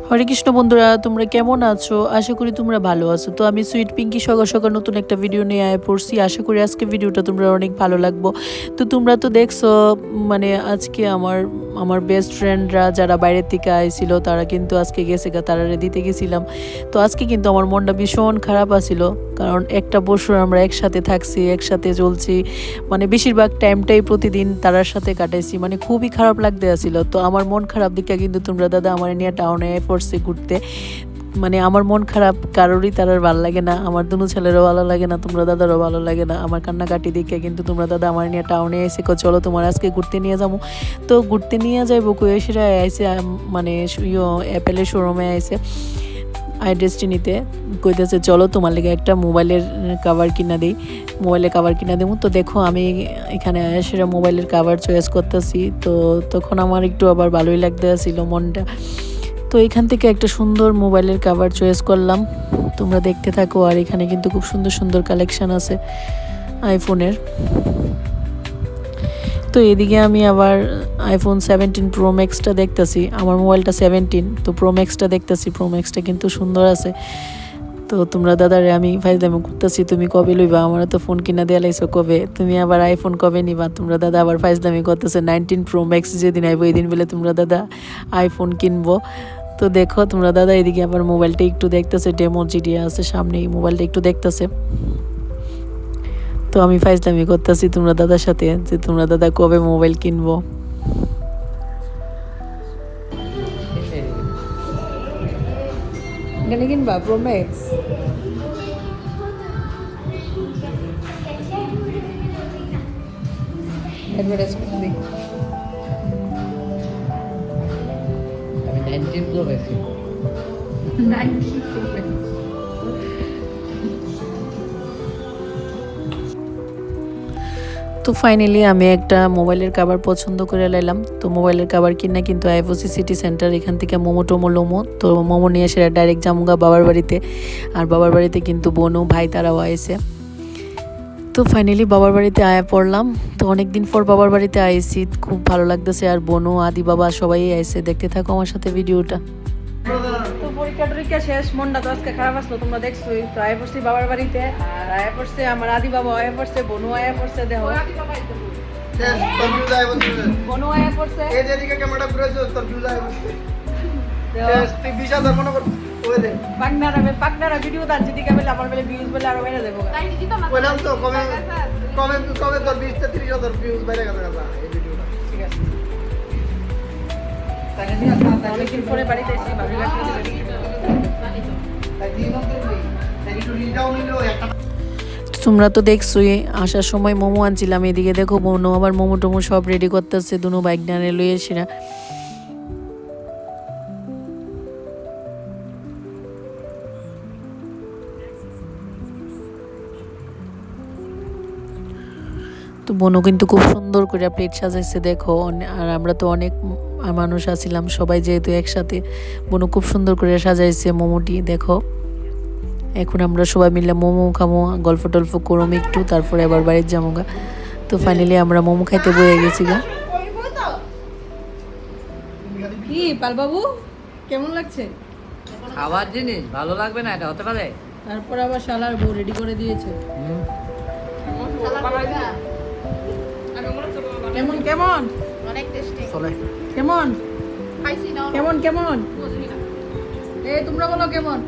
হরে কৃষ্ণ বন্ধুরা, তোমরা কেমন আছো? আশা করি তোমরা ভালো আছো। তো আমি সুইট পিঙ্কি সকাল সকাল নতুন একটা ভিডিও নিয়ে আয় পড়ছি। আশা করি আজকে ভিডিওটা তোমরা অনেক ভালো লাগবো। তো তোমরা তো দেখছো, মানে আজকে আমার আমার বেস্ট ফ্রেন্ডরা যারা বাইরের থেকে আইছিল তারা কিন্তু আজকে গেছে গা, তারা দিতে গেছিলাম। তো আজকে কিন্তু আমার মনটা ভীষণ খারাপ আছিল, কারণ একটা বছর আমরা একসাথে থাকছি, একসাথে চলছি, মানে বেশিরভাগ টাইমটাই প্রতিদিন তারার সাথে কাটাইছি, মানে খুবই খারাপ লাগতে আসছিল। তো আমার মন খারাপ দিকে কিন্তু তোমরা দাদা আমার নিয়ে টাউনে পড়ছে ঘুরতে। মানে আমার মন খারাপ কারোরই তারার ভালো লাগে না, আমার দুনু ছেলেরও ভালো লাগে না, তোমরা দাদারও ভালো লাগে না আমার কান্নাকাটি দিকে। কিন্তু তোমরা দাদা আমার নিয়ে টাউনে এসে চলো তোমার আজকে ঘুরতে নিয়ে যাবো। তো ঘুরতে নিয়ে যাইবো কুয়েশিরা আইসে, মানে অ্যাপেলের শোরুমে আইসে আইডেস্টিনিতে, কইতেছে চলো তোমার লেগে একটা মোবাইলের কাভার কিনা দিই, মোবাইলের কাভার কিনা দেবো। তো দেখো আমি এখানে সেটা মোবাইলের কাভার চয়েস করতেছি। তো তখন আমার একটু আবার ভালোই লাগতে ছিল মনটা। তো এখান থেকে একটা সুন্দর মোবাইলের কাভার চয়েস করলাম, তোমরা দেখতে থাকো। আর এখানে কিন্তু খুব সুন্দর সুন্দর কালেকশান আছে আইফোনের। তো এদিকে আমি আবার আইফোন 17 প্রো ম্যাক্সটা দেখতেছি, আমার মোবাইলটা 17, তো প্রো ম্যাক্সটা দেখতেছি, প্রো ম্যাক্সটা কিন্তু সুন্দর আছে। তো তোমরা দাদারে আমি ফাইজলামি করতেছি, তুমি কবে লইবা, আমার তো ফোন কিনা দেয়া লাইছো কবে, তুমি আবার আইফোন কবে নিবা। তোমরা দাদা আবার ফাইজলামি করতেছে 19 প্রো ম্যাক্স যেদিন আইবো এই দিন বলে তোমরা দাদা আইফোন কিনবো। তো দেখো তোমরা দাদা এদিকে আবার মোবাইলটা একটু দেখতেছে, ডেমো জিডি আছে সামনে, এই মোবাইলটা একটু দেখতেছে। তো আমি ফাইজলামি করতেছি তোমরা দাদার সাথে যে তোমরা দাদা কবে মোবাইল কিনবো। এখানে কিনবা প্রো ম্যাক্স? অ্যাডভার্টাইজমেন্ট দিই। আমি 19 প্রো পেয়েছি। 19 প্রো ম্যাক্স। তো ফাইনালি আমি একটা মোবাইলের কাভার পছন্দ করে লাইলাম। তো মোবাইলের কাভার কিনা কিন্তু আইফোসি সিটি সেন্টার, এখান থেকে মোমো টোমো লোমো। তো মোমো নিয়ে এসে ডাইরেক্ট জামুগা বাবার বাড়িতে। আর বাবার বাড়িতে কিন্তু বোনও ভাই তারাও আইসে। তো ফাইনালি বাবার বাড়িতে আয়া পড়লাম। তো অনেকদিন পর বাবার বাড়িতে আইসি, খুব ভালো লাগতেছে। আর বোনও আদি বাবা সবাই আইসে, দেখতে থাকো আমার সাথে ভিডিওটা। তো পরীক্ষা টরীক্ষা শেষ, মনটা তো আজকে খারাপ আসলো, তোমরা দেখছোই। তো আয়া পড়ছি বাবার বাড়িতে, আর আয়া পড়ছে আমার আদি বাবা, আয়া পড়ছে বোনু, আয়া পড়ছে দেহ বোনু, আয়া পড়ছে এই যেদিকে ক্যামেরা ঘুরেছো তোর ভিউজ আয়া পড়ছে তুই 20,000 মনে কর ওই দে পাকনারা ভিডিও দান যেদিকে বলে আমার বলে ভিউজ বলে আরো বাইরে যাবো। বললাম তো কমে তোর 20-30,000 ভিউজ বাইরে গেছে এই ভিডিওটা। ঠিক আছে, অনেকদিন পরে বাড়িতে এসেছি, ভালো লাগতেছে। তোমরা তো দেখছোই আসার সময় মোমো আনছিলাম, এদিকে দেখো বোনো আবার মোমো টোমো সব রেডি করতেছে, দুনো বাইক নিয়ে লইয়ে এসিরা। তো বোনও কিন্তু খুব সুন্দর করে প্লেট সাজাইছে দেখো। আর আমরা তো অনেক মানুষ আছিলাম, সবাই যেহেতু একসাথে, বোনও খুব সুন্দর করে সাজাইছে মোমোটি দেখো। এখন আমরা সবাই মিলে মোমো খামো, গল্প টল্প করম একটু, তারপরে আবার বাড়ির যাবো গা। তো ফাইনালি আমরা মোমো খাইতে বয়ে গেছি গা। কি পালবাবু কেমন লাগছে? খাবার জিনিস ভালো লাগবে না এটা হতে পারে। তারপর আবার শালার বউ রেডি করে দিয়েছে। কেমন কেমন অনেক টেস্টি চলে কেমন খাইছি না কেমন কেমন এই তোমরা বলো কেমন?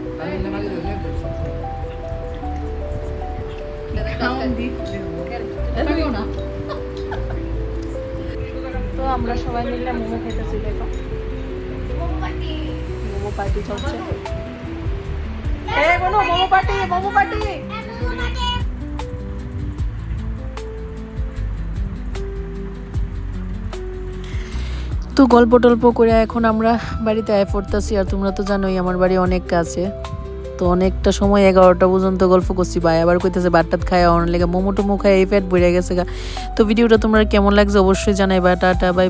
তো আমরা সবাই মিলে মোমো খেতেছি দেখো, মোমো পার্টি চলছে। Momo party momo party. তো গল্প টল্প করে এখন আমরা বাড়িতে আয় পড়তেছি। আর তোমরা তো জানোই আমার বাড়ি অনেক কাছে, তো অনেকটা সময় 11টা পর্যন্ত গল্প করছি। ভাই আবার কইতেছে বাটটাত খায় অনেক লেগে, মোমো টোমো খায় এই পেট ভরে গেছে গা। তো ভিডিওটা তোমরা কেমন লাগছে অবশ্যই জানাইবা। Tata bye.